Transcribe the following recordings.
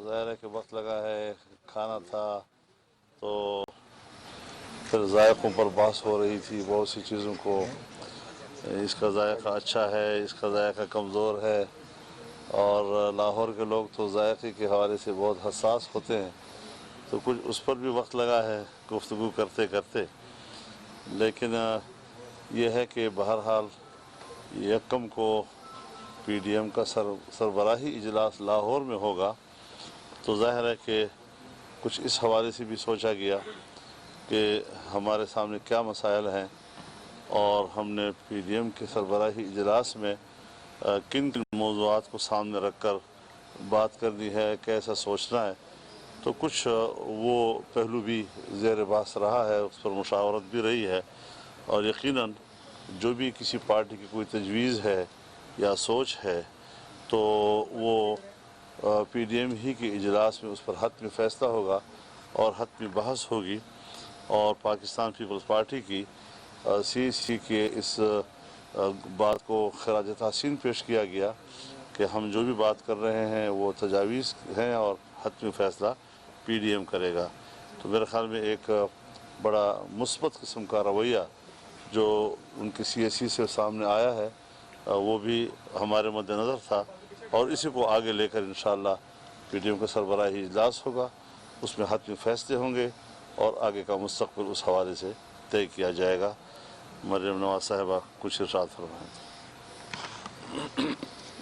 ظاہر ہے کہ وقت لگا ہے، کھانا تھا تو پھر ذائقوں پر بحث ہو رہی تھی، بہت سی چیزوں کو اس کا ذائقہ اچھا ہے، اس کا ذائقہ کمزور ہے، اور لاہور کے لوگ تو ذائقے کے حوالے سے بہت حساس ہوتے ہیں، تو کچھ اس پر بھی وقت لگا ہے گفتگو کرتے کرتے. لیکن یہ ہے کہ بہرحال یکم کو پی ڈی ایم کا سربراہی اجلاس لاہور میں ہوگا، تو ظاہر ہے کہ کچھ اس حوالے سے بھی سوچا گیا کہ ہمارے سامنے کیا مسائل ہیں، اور ہم نے پی ڈی ایم کے سربراہی اجلاس میں کن کن موضوعات کو سامنے رکھ کر بات کرنی ہے، کیسا سوچنا ہے. تو کچھ وہ پہلو بھی زیر بحث رہا ہے، اس پر مشاورت بھی رہی ہے، اور یقیناً جو بھی کسی پارٹی کی کوئی تجویز ہے یا سوچ ہے تو وہ پی ڈی ایم ہی کے اجلاس میں اس پر حتمی فیصلہ ہوگا اور حتمی بحث ہوگی. اور پاکستان پیپلز پارٹی کی سی سی کے اس بات کو خراج تحسین پیش کیا گیا کہ ہم جو بھی بات کر رہے ہیں وہ تجاویز ہیں اور حتمی فیصلہ پی ڈی ایم کرے گا. تو میرے خیال میں ایک بڑا مثبت قسم کا رویہ جو ان کی سی ایس سی سے سامنے آیا ہے وہ بھی ہمارے مد نظر تھا، اور اسی کو آگے لے کر انشاءاللہ پی ڈی ایم کا سربراہی اجلاس ہوگا، اس میں حتمی فیصلے ہوں گے اور آگے کا مستقبل اس حوالے سے طے کیا جائے گا. مریم نواز صاحبہ کچھ ارشاد فرمائیں.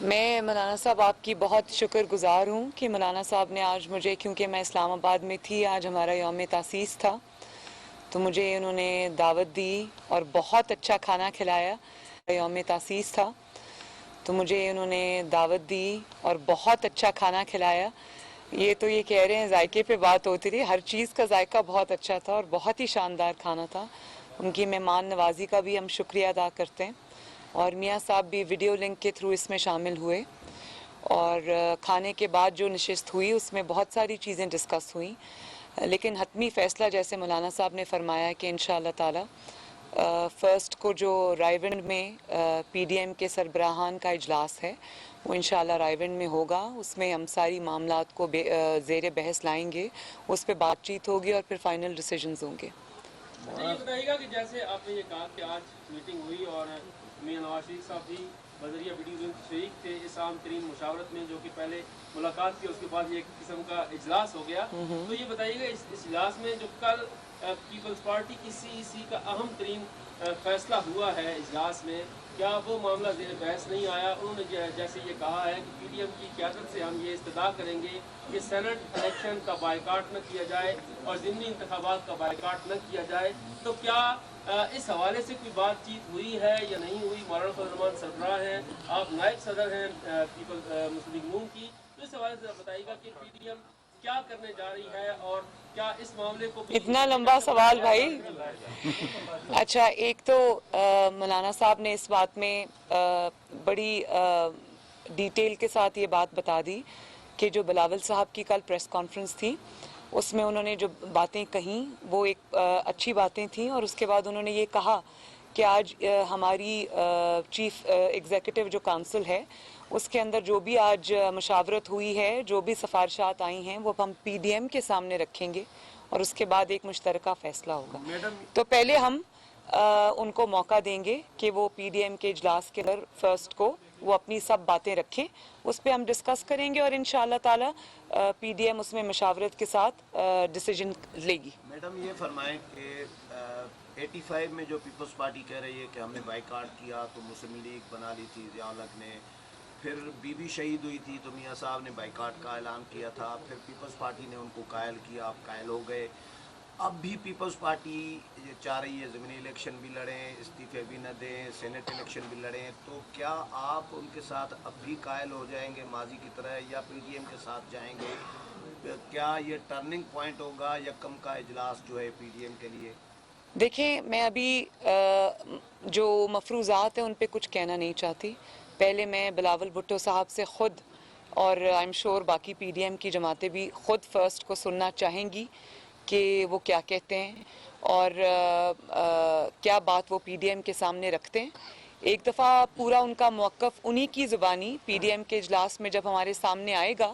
میں مولانا صاحب آپ کی بہت شکر گزار ہوں کہ مولانا صاحب نے آج مجھے، کیونکہ میں اسلام آباد میں تھی، آج ہمارا یوم تاسیس تھا، تو مجھے انہوں نے دعوت دی اور بہت اچھا کھانا کھلایا. یوم تاسیس تھا تو مجھے انہوں نے دعوت دی اور بہت اچھا کھانا کھلایا. یہ تو یہ کہہ رہے ہیں ذائقے پہ بات ہوتی رہی، ہر چیز کا ذائقہ بہت اچھا تھا اور بہت ہی شاندار کھانا تھا. ان کی مہمان نوازی کا بھی ہم شکریہ ادا کرتے ہیں، اور میاں صاحب بھی ویڈیو لنک کے تھرو اس میں شامل ہوئے، اور کھانے کے بعد جو نشست ہوئی اس میں بہت ساری چیزیں ڈسکس ہوئیں، لیکن حتمی فیصلہ جیسے مولانا صاحب نے فرمایا کہ انشاءاللہ تعالی فرسٹ کو جو رائے ونڈ میں پی ڈی ایم کے سربراہان کا اجلاس ہے وہ انشاءاللہ رائے ونڈ میں ہوگا. اس میں ہم ساری معاملات کو زیر بحث لائیں گے، اس پہ بات چیت ہوگی اور پھر فائنل ڈیسیجنز ہوں گے. اچھا یہ بتائیے گا کہ جیسے آپ نے یہ کہا کہ آج میٹنگ ہوئی اور میاں نواز شریف صاحب بھی بذریعہ ویڈیو لنک شریک تھے اس عام ترین مشاورت میں جو کہ پہلے ملاقات تھی، اس کے بعد یہ ایک قسم کا اجلاس ہو گیا. تو یہ بتائیے گا اس اجلاس میں جو کل پیپلز پارٹی کی سی سی کا اہم ترین فیصلہ ہوا ہے اجلاس میں، کیا وہ معاملہ زیر بحث نہیں آیا؟ انہوں نے جیسے یہ کہا ہے کہ پی ڈی ایم کی قیادت سے ہم یہ استدعا کریں گے کہ سینٹ الیکشن کا بائیکاٹ نہ کیا جائے اور ضمنی انتخابات کا بائیکاٹ نہ کیا جائے. تو کیا اس حوالے سے کوئی بات چیت ہوئی ہے یا نہیں ہوئی؟ مولانا فضل الرحمان سربراہ ہیں، آپ نائب صدر ہیں مسلم لیگ نون کی، تو اس حوالے سے بتائیے گا کہ پی ڈی ایم کیا کرنے جا رہی ہے اور کیا اس معاملے کو بھی اتنا لمبا سوال بھائی. اچھا، ایک تو مولانا صاحب نے اس بات میں بڑی ڈیٹیل کے ساتھ یہ بات بتا دی کہ جو بلاول صاحب کی کل پریس کانفرنس تھی اس میں انہوں نے جو باتیں کہیں وہ ایک اچھی باتیں تھیں، اور اس کے بعد انہوں نے یہ کہا کہ آج ہماری چیف ایگزیکٹو جو کونسل ہے اس کے اندر جو بھی آج مشاورت ہوئی ہے، جو بھی سفارشات آئی ہیں وہ ہم پی ڈی ایم کے سامنے رکھیں گے اور اس کے بعد ایک مشترکہ فیصلہ ہوگا. تو پہلے ہم ان کو موقع دیں گے کہ وہ پی ڈی ایم کے اجلاس کے اندر فرسٹ کو وہ اپنی سب باتیں رکھیں، اس پہ ہم ڈسکس کریں گے اور انشاءاللہ تعالی پی ڈی ایم اس میں مشاورت کے ساتھ ڈیسیجن لے گی. میڈم یہ فرمائیں کہ 85 میں جو پیپلز پارٹی کہہ رہی ہے کہ ہم نے بائیکاٹ کیا تو مسلم لیگ بنا لی تھی ضیاء الحق نے، پھر بی بی شہید ہوئی تھی تو میاں صاحب نے بائیکاٹ کا اعلان کیا تھا، پھر پیپلز پارٹی نے ان کو قائل کیا، آپ قائل ہو گئے. اب بھی پیپلز پارٹی یہ چاہ رہی ہے ضمنی الیکشن بھی لڑیں، استعفے بھی نہ دیں، سینٹ الیکشن بھی لڑیں، تو کیا آپ ان کے ساتھ اب بھی قائل ہو جائیں گے ماضی کی طرح یا پی ڈی ایم کے ساتھ جائیں گے؟ کیا یہ ٹرننگ پوائنٹ ہوگا یکم کا اجلاس جو ہے پی ڈی ایم کے لیے؟ دیکھیں، میں ابھی جو مفروضات ہیں ان پہ کچھ کہنا نہیں چاہتی. پہلے میں بلاول بھٹو صاحب سے خود، اور آئی ایم شور باقی پی ڈی ایم کی جماعتیں بھی خود فرسٹ کو سننا چاہیں گی کہ وہ کیا کہتے ہیں اور کیا بات وہ پی ڈی ایم کے سامنے رکھتے ہیں. ایک دفعہ پورا ان کا موقف انہی کی زبانی پی ڈی ایم کے اجلاس میں جب ہمارے سامنے آئے گا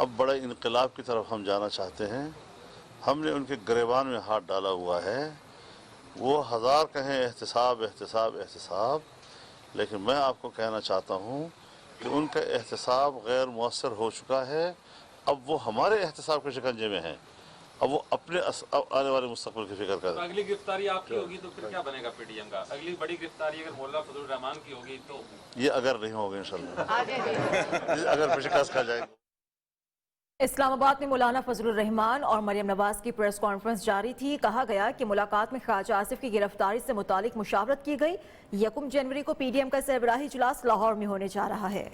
اب بڑے انقلاب کی طرف ہم جانا چاہتے ہیں. ہم نے ان کے گریبان میں ہاتھ ڈالا ہوا ہے. وہ ہزار کہیں احتساب احتساب احتساب، لیکن میں آپ کو کہنا چاہتا ہوں کہ ان کا احتساب غیر مؤثر ہو چکا ہے. اب وہ ہمارے احتساب کے شکنجے میں ہیں. اب وہ اپنے آنے والے مستقبل کی فکر کریں. اگلی گرفتاری آپ کی ہوگی تو پھر کیا بنے گا پی ٹی ایم کا؟ اگلی بڑی گرفتاری اگر مولانا فضل الرحمان کی ہوگی تو یہ اگر نہیں ہوگا انشاءاللہ، اگر پہ شکست کھا جائے گا. اسلام آباد میں مولانا فضل الرحمان اور مریم نواز کی پریس کانفرنس جاری تھی. کہا گیا کہ ملاقات میں خواجہ آصف کی گرفتاری سے متعلق مشاورت کی گئی. 1 جنوری کو پی ڈی ایم کا سربراہی اجلاس لاہور میں ہونے جا رہا ہے.